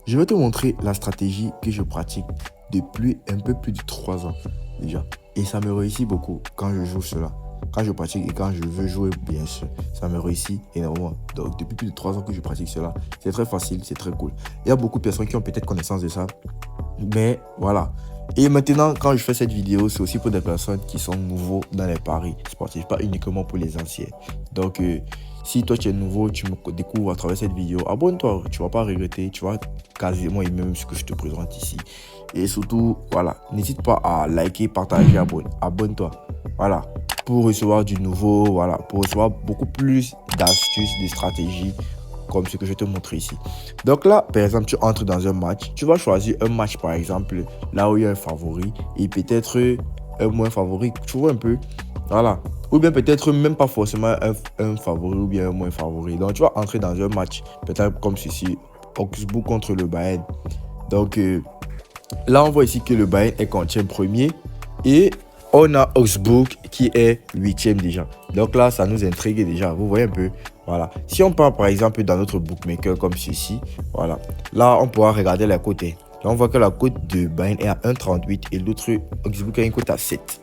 Je vais te montrer la stratégie que je pratique depuis un peu plus de 3 ans déjà. Et ça me réussit beaucoup quand je joue cela. Quand je pratique et quand je veux jouer, bien sûr, ça me réussit énormément. Donc, depuis plus de 3 ans que je pratique cela, c'est très facile, c'est très cool. Il y a beaucoup de personnes qui ont peut-être connaissance de ça, mais voilà. Et maintenant, quand je fais cette vidéo, c'est aussi pour des personnes qui sont nouveaux dans les paris sportifs, pas uniquement pour les anciens. Donc, si toi tu es nouveau, tu me découvres à travers cette vidéo, abonne-toi, tu vas pas regretter, tu vas quasiment aimer même ce que je te présente ici. Et surtout, voilà, n'hésite pas à liker, partager, abonne-toi. Voilà, pour recevoir du nouveau, voilà, pour recevoir beaucoup plus d'astuces, de stratégies comme ce que je te montre ici. Donc là, par exemple, tu entres dans un match, tu vas choisir un match par exemple là où il y a un favori et peut-être un moins favori, tu vois un peu, voilà. Ou bien peut-être même pas forcément un favori ou bien un moins favori. Donc tu vas entrer dans un match, peut-être comme ceci, Augsbourg contre le Bayern. Donc là, on voit ici que le Bayern est contient premier et on a Augsbourg qui est 8e déjà. Donc là, ça nous intrigue déjà. Vous voyez un peu. Voilà. Si on part par exemple dans notre bookmaker comme ceci, voilà. Là, on pourra regarder la cote. Là, on voit que la cote de Bayern est à 1,38 et l'autre Augsbourg a une cote à 7.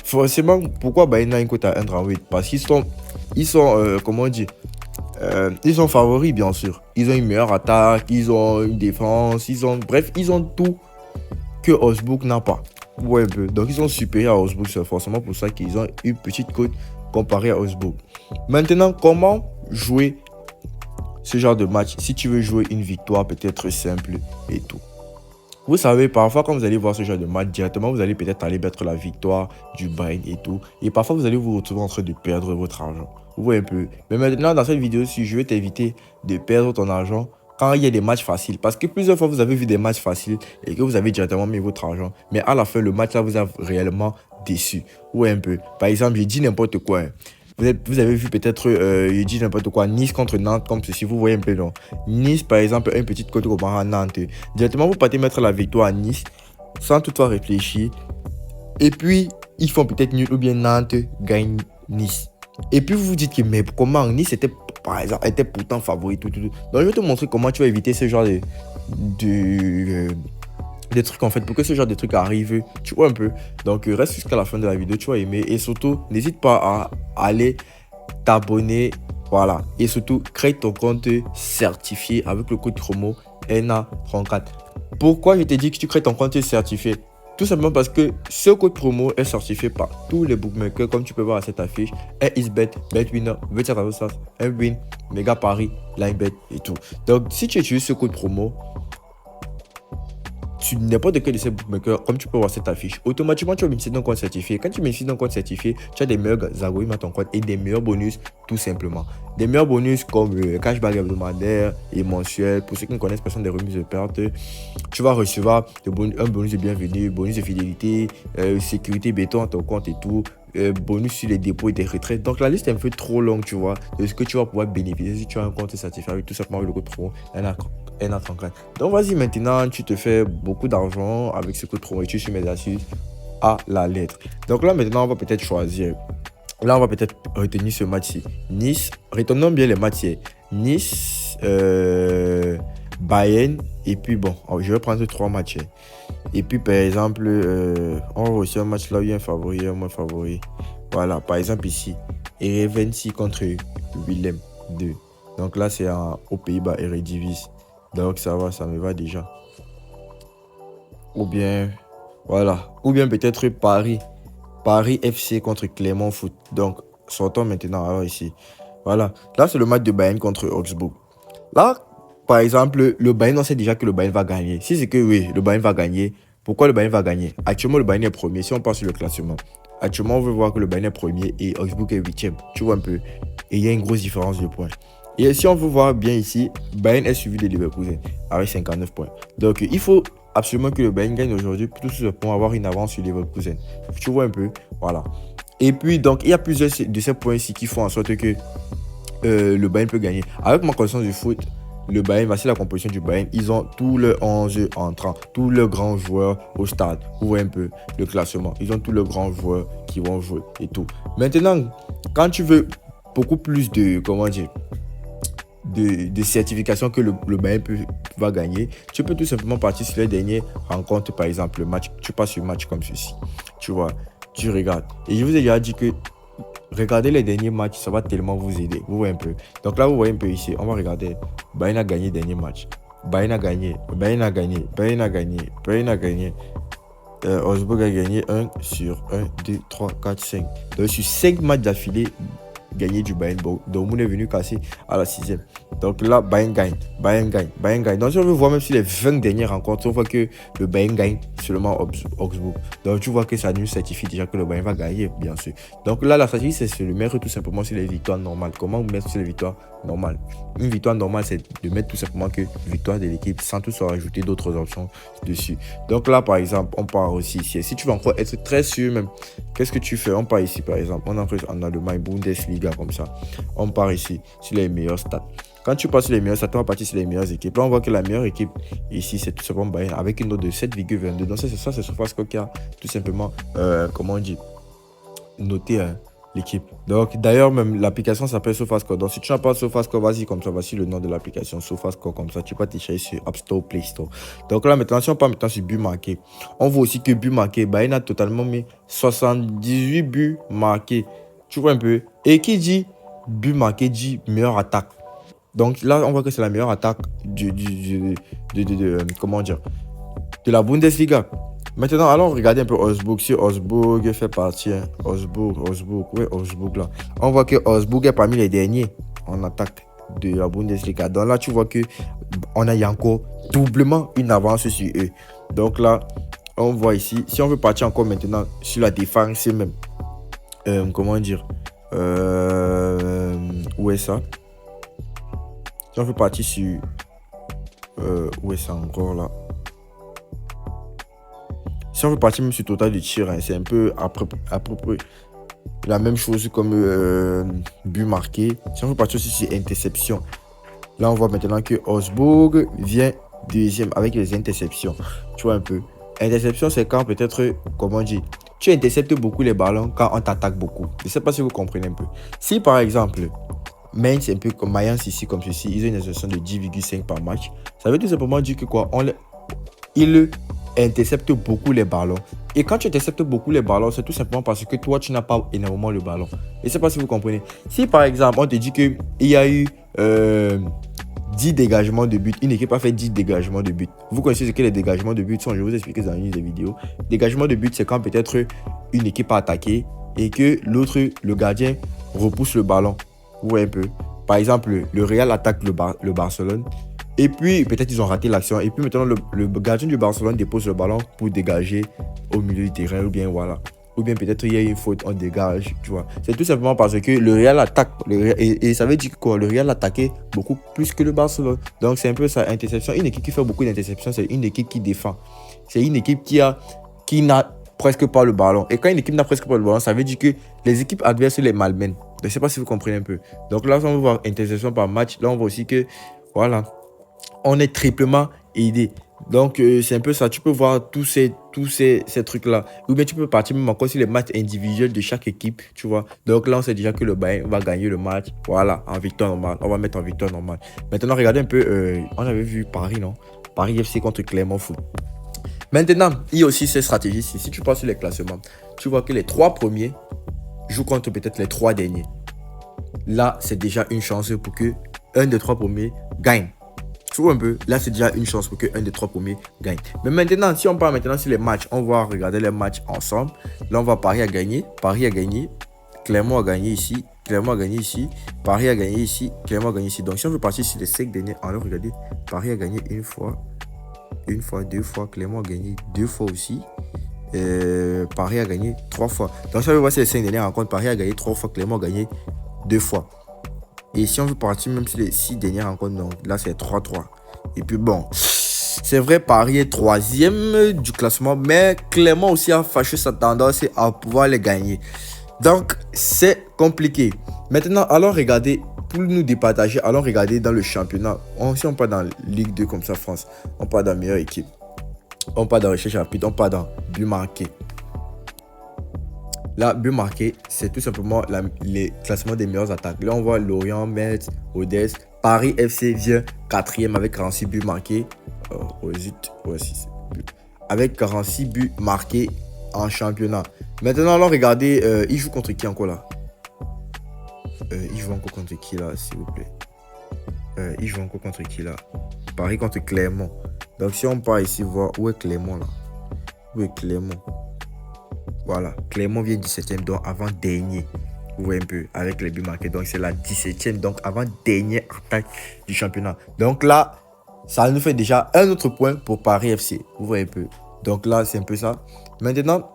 Forcément, pourquoi Bayern a une cote à 1,38? Parce qu'ils sont, comment on dit, ils sont favoris, bien sûr. Ils ont une meilleure attaque, ils ont une défense, bref, ils ont tout que Augsbourg n'a pas. Ouais, un peu. Donc, ils sont supérieurs à Augsbourg. C'est forcément pour ça qu'ils ont une petite cote comparée à Augsbourg. Maintenant, comment jouer ce genre de match si tu veux jouer une victoire peut-être simple et tout? Vous savez, parfois, quand vous allez voir ce genre de match, directement, vous allez peut-être aller mettre la victoire du Bayern et tout. Et parfois, vous allez vous retrouver en train de perdre votre argent. Vous voyez un peu. Mais maintenant, dans cette vidéo-ci, je vais t'éviter de perdre ton argent quand il y a des matchs faciles. Parce que plusieurs fois, vous avez vu des matchs faciles et que vous avez directement mis votre argent. Mais à la fin, le match là vous a réellement déçu. Vous voyez un peu. Par exemple, j'ai dit n'importe quoi, hein. Vous avez vu peut-être, je dis n'importe quoi, Nice contre Nantes, comme ceci, vous voyez un peu, non? Nice, par exemple, une petite cote comparée à Nantes. Directement, vous partez mettre la victoire à Nice, sans toutefois réfléchir. Et puis, ils font peut-être nul, ou bien Nantes gagne Nice. Et puis, vous vous dites que, mais comment Nice était, par exemple, était pourtant favori, tout. Donc, je vais te montrer comment tu vas éviter ce genre des trucs en fait pour que ce genre de trucs arrivent, tu vois un peu. Donc reste jusqu'à la fin de la vidéo, tu vas aimer. Et surtout, n'hésite pas à aller t'abonner, voilà. Et surtout, crée ton compte certifié avec le code promo NA34. Pourquoi je t'ai dit que tu crées ton compte certifié? Tout simplement parce que ce code promo est certifié par tous les bookmakers, comme tu peux voir à cette affiche. XBet, BetWinner, Bet365, Mwin, Mega Paris, Linebet et tout. Donc si tu utilises ce code promo, tu n'importe quel de ces bookmakers, comme tu peux voir cette affiche, automatiquement tu vas bénéficier d'un compte certifié. Quand tu bénéficies d'un compte certifié, tu as des meilleurs algorithmes à ton compte et des meilleurs bonus, tout simplement. Des meilleurs bonus comme cashback hebdomadaire et mensuel. Pour ceux qui ne connaissent pas, ce sont des remises de perte. Tu vas recevoir un bonus de bienvenue, bonus de fidélité, sécurité béton à ton compte et tout. Bonus sur les dépôts et des retraites. Donc la liste est un peu trop longue, tu vois, de ce que tu vas pouvoir bénéficier si tu as un compte certifié avec tout simplement le code promo NA34. Donc vas-y, maintenant tu te fais beaucoup d'argent avec ce code promo et tu suis mes astuces à la lettre. Donc là maintenant on va peut-être choisir. Là on va peut-être retenir ce match-ci. Nice, retenons bien les matchs. Nice, Bayern et puis bon, je vais prendre 3 matchs. Et puis par exemple, on va aussi un match là où il y a un favori, un moins favori. Voilà, par exemple ici, Erevensi contre Willem 2. Donc là c'est aux Pays-Bas, Eredivisie. Donc ça va, ça me va déjà. Ou bien, voilà. Ou bien peut-être Paris. Paris FC contre Clermont Foot. Donc, sortons maintenant alors ici. Voilà. Là, c'est le match de Bayern contre Augsbourg. Là, par exemple, le Bayern, on sait déjà que le Bayern va gagner. Si c'est que oui, le Bayern va gagner. Pourquoi le Bayern va gagner? Actuellement, le Bayern est premier. Si on passe sur le classement. Actuellement, on veut voir que le Bayern est premier et Augsbourg est 8e. Tu vois un peu. Et il y a une grosse différence de points. Et si on veut voir bien ici, Bayern est suivi de Leverkusen avec 59 points. Donc, il faut absolument que le Bayern gagne aujourd'hui pour avoir une avance sur Leverkusen. Tu vois un peu, voilà. Et puis, donc, il y a plusieurs de ces points ici qui font en sorte que le Bayern peut gagner. Avec ma connaissance du foot, le Bayern, voici la composition du Bayern. Ils ont tous leurs 11 entrants, tous leurs grands joueurs au stade. Vous voyez un peu le classement. Ils ont tous leurs grands joueurs qui vont jouer et tout. Maintenant, quand tu veux beaucoup plus de, comment dire, de certification que le Bayern va gagner, tu peux tout simplement partir sur les dernières rencontres, par exemple, le match. Tu passes sur match comme ceci. Tu vois, tu regardes. Et je vous ai déjà dit que regardez les derniers matchs, ça va tellement vous aider. Vous voyez un peu. Donc là, vous voyez un peu ici. On va regarder. Bayern a gagné le dernier match. Bayern a gagné. Bayern a gagné. Bayern a gagné. Bayern a gagné. Augsbourg a gagné 1 sur 1, 2, 3, 4, 5. Donc sur 5 matchs d'affilée, gagné du Bayern. Donc on est venu casser à la 6e. Donc là, Bayern gagne. Bayern gagne. Bayern gagne. Donc si on veut voir même sur les 20 dernières rencontres, on voit que le Bayern gagne seulement Augsbourg. Donc tu vois que ça nous certifie déjà que le Bayern va gagner, bien sûr. Donc là, la stratégie, c'est de le mettre tout simplement sur les victoires normales. Comment vous mettre sur les victoires normales? Une victoire normale, c'est de mettre tout simplement que victoire de l'équipe sans tout se rajouter d'autres options dessus. Donc là, par exemple, on part aussi ici. Si tu veux encore être très sûr même, qu'est-ce que tu fais? On part ici, par exemple. On entre en Allemagne, Bundesliga, comme ça. On part ici sur les meilleurs stats. Quand tu passes sur les meilleurs stats, on va partir sur les meilleures équipes. Là, on voit que la meilleure équipe ici, c'est tout simplement Bayern avec une note de 7,22. Donc ça, c'est SofaScore qui a tout simplement, comment on dit, noté l'équipe. Donc d'ailleurs, même l'application s'appelle SofaScore. Donc si tu n'as pas SofaScore, vas-y comme ça, voici le nom de l'application SofaScore comme ça. Tu peux télécharger sur App Store, Play Store. Donc là maintenant, si on part maintenant sur but marqué, on voit aussi que but marqué, Bayern a totalement mis 78 buts marqués. Tu vois un peu. Et qui dit but marqué dit meilleure attaque. Donc là, on voit que c'est la meilleure attaque comment dire, de la Bundesliga. Maintenant, allons regarder un peu Augsbourg. Si Augsbourg fait partie, Augsbourg, là. On voit que Augsbourg est parmi les derniers en attaque de la Bundesliga. Donc là, tu vois que on a encore doublement une avance sur eux. Donc là, on voit ici, si on veut partir encore maintenant sur la défense, c'est même, comment dire, où est ça? Si on veut partir sur, où est ça encore là? Si on veut partir même sur total de tir, hein, c'est un peu à peu près la même chose comme but marqué. Si on veut partir aussi sur interception, là on voit maintenant que Augsbourg vient deuxième avec les interceptions. Tu vois un peu. Interception, c'est quand peut-être, comment dire, tu interceptes beaucoup les ballons quand on t'attaque beaucoup. Je ne sais pas si vous comprenez un peu. Si par exemple, Mainz, un peu comme Mayence ici, comme ceci, ils ont une interception de 10,5 par match, ça veut tout simplement dire que quoi, ils interceptent beaucoup les ballons. Et quand tu interceptes beaucoup les ballons, c'est tout simplement parce que toi, tu n'as pas énormément le ballon. Je ne sais pas si vous comprenez. Si par exemple, on te dit qu'il y a eu 10 dégagements de but, une équipe a fait 10 dégagements de but. Vous connaissez ce que les dégagements de but sont, je vais vous expliquer dans une des vidéos. Dégagement de but, c'est quand peut-être une équipe a attaqué et que l'autre, le gardien, repousse le ballon. Vous voyez un peu. Par exemple, le Real attaque le Barcelone. Et puis, peut-être ils ont raté l'action. Et puis maintenant, le gardien du Barcelone dépose le ballon pour dégager au milieu du terrain. Ou bien, voilà. Ou bien peut-être il y a une faute, on dégage. Tu vois. C'est tout simplement parce que le Real attaque. Et ça veut dire quoi? Le Real attaquait beaucoup plus que le Barcelone. Donc, c'est un peu ça. Interception. Une équipe qui fait beaucoup d'interceptions, c'est une équipe qui défend. C'est une équipe qui n'a presque pas le ballon. Et quand une équipe n'a presque pas le ballon, ça veut dire que les équipes adverses les malmènent. Je ne sais pas si vous comprenez un peu. Donc là, on va voir interception par match. Là, on voit aussi que, voilà, on est triplement aidé. Donc, c'est un peu ça. Tu peux voir tous ces trucs-là. Ou bien tu peux partir même encore sur les matchs individuels de chaque équipe, tu vois. Donc là, on sait déjà que le Bayern va gagner le match. Voilà, en victoire normale. On va mettre en victoire normale. Maintenant, regardez un peu. On avait vu Paris, non? Paris FC contre Clermont Foot. Maintenant, il y a aussi ces stratégies. Si tu passes sur les classements, tu vois que les 3 premiers jouent contre peut-être les 3 derniers. Là, c'est déjà une chance pour que un des 3 premiers gagne. Tu vois un peu, là c'est déjà une chance pour que un des 3 premiers gagne. Mais maintenant, si on part maintenant sur les matchs, on va regarder les matchs ensemble. Là, on voit Paris a gagné, Clermont a gagné ici, Clermont a gagné ici, Paris a gagné ici, Clermont a gagné ici. Donc si on veut partir sur les 5 derniers, on va regarder, Paris a gagné une fois, 2 fois, Clermont a gagné 2 fois aussi. Paris a gagné 3 fois. Donc si on veut voir sur les 5 dernières rencontres, Paris a gagné 3 fois, Clermont a gagné 2 fois. Et si on veut partir même sur les 6 dernières rencontres, donc là c'est 3-3. Et puis bon, c'est vrai, Paris est 3e du classement, mais Clermont aussi a fâché sa tendance à pouvoir les gagner. Donc c'est compliqué. Maintenant, allons regarder, pour nous départager, allons regarder dans le championnat. Si on part dans Ligue 2 comme ça, France, on part dans meilleure équipe. On part dans recherche rapide, on part dans but marqué. Là, but marqué, c'est tout simplement les classements des meilleures attaques. Là, on voit Lorient, Metz, Odesse, Paris FC vient 4e avec 46 buts marqués. Ouais, si, avec 46 buts marqués en championnat. Maintenant, alors, regardez, il joue contre qui encore là? Il joue encore contre qui là, s'il vous plaît? Il joue encore contre qui là? Paris contre Clermont. Donc, si on part ici, voir où est Clermont là? Où est Clermont? Voilà, Clermont vient 17e, donc avant-dernier. Vous voyez un peu, avec les buts marqués. Donc, c'est la 17e, donc avant-dernière attaque du championnat. Donc là, ça nous fait déjà un autre point pour Paris FC. Vous voyez un peu. Donc là, c'est un peu ça. Maintenant,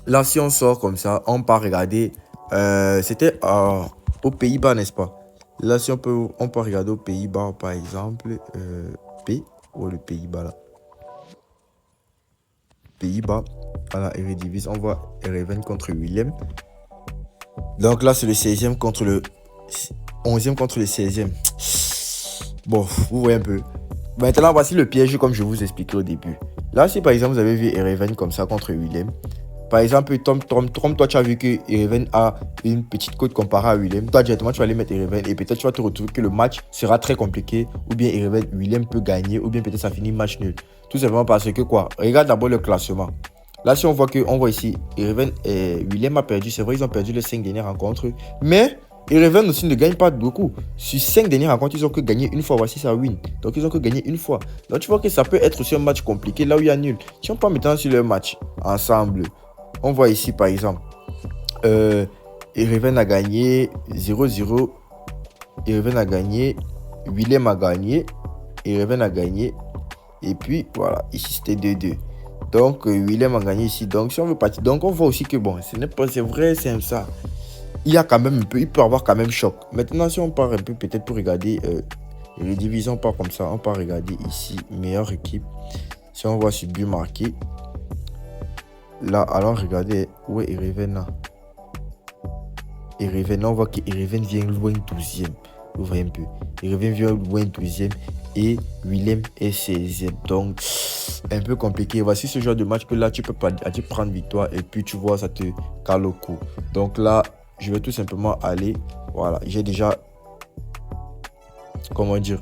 là, si on sort comme ça, on part regarder. C'était aux Pays-Bas, n'est-ce pas? Là, si on peut regarder aux Pays-Bas, par exemple. Le Pays-Bas là. Pays-Bas à la Eredivisie. On voit Heerenveen contre Willem. Donc là, c'est le 16e contre le 11e contre le 16e. Bon, vous voyez un peu. Maintenant, voici le piège comme je vous expliquais au début. Là, si par exemple, vous avez vu Heerenveen comme ça contre Willem. Par exemple, toi, tu as vu que Heerenveen a une petite cote comparée à Willem. Toi, directement, tu vas aller mettre Heerenveen et peut-être tu vas te retrouver que le match sera très compliqué. Ou bien Willem peut gagner, ou bien peut-être ça finit match nul. Tout simplement parce que quoi? Regarde d'abord le classement. Là, si on voit ici, Heerenveen et Willem a perdu. C'est vrai, ils ont perdu les 5 dernières rencontres. Mais Heerenveen aussi ne gagne pas beaucoup. Sur 5 dernières rencontres, ils ont que gagné une fois. Voici ça win. Donc, ils ont que gagné une fois. Donc, tu vois que ça peut être aussi un match compliqué là où il y a nul. Si on part maintenant sur le match ensemble, on voit ici par exemple, Heerenveen a gagné 0-0. Heerenveen a gagné. Willem a gagné. Heerenveen a gagné. Et puis, voilà, ici c'était 2-2. Donc, Willem a gagné ici. Donc, si on veut partir, donc on voit aussi que bon, ce n'est pas, c'est vrai, c'est ça. Il y a quand même un peu, il peut avoir quand même choc. Maintenant, si on part un peu, peut-être pour regarder les divisions, on part comme ça. On part regarder ici, meilleure équipe. Si on voit sur but marqué, là, alors regardez où est Heerenveen là. Heerenveen, on voit que Heerenveen vient loin 12e. Vous voyez un peu. Heerenveen vient loin 12e. Et Willem est 16e. Donc, un peu compliqué. Voici ce genre de match que là, tu peux pas prendre victoire. Et puis, tu vois, ça te cale au cou. Donc là, je vais tout simplement aller. Voilà, j'ai déjà. Comment dire?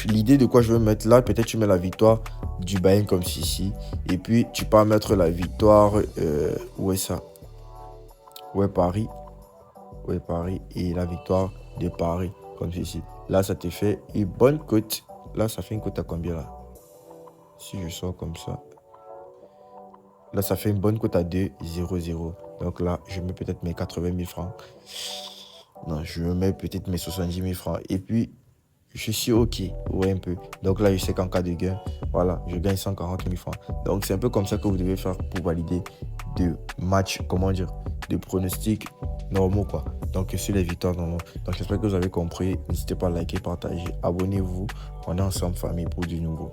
L'idée de quoi je veux mettre là, peut-être tu mets la victoire du Bayern comme ceci. Et puis, tu peux mettre la victoire. Où est ça? Où est Paris? Où est Paris? Et la victoire de Paris comme ceci. Là, ça te fait une bonne cote. Là, ça fait une cote à combien là? Si je sors comme ça. Là, ça fait une bonne cote à 2,00. Donc là, je mets peut-être mes 80 000 francs. Non, je mets peut-être mes 70 000 francs. Et puis, je suis OK. Ouais, un peu. Donc là, je sais qu'en cas de gain, voilà, je gagne 140 000 francs. Donc, c'est un peu comme ça que vous devez faire pour valider de matchs, comment dire, de pronostics normaux, quoi. Donc, sur les victoires normaux. Donc, j'espère que vous avez compris. N'hésitez pas à liker, partager, abonnez-vous. On est ensemble, famille, pour du nouveau.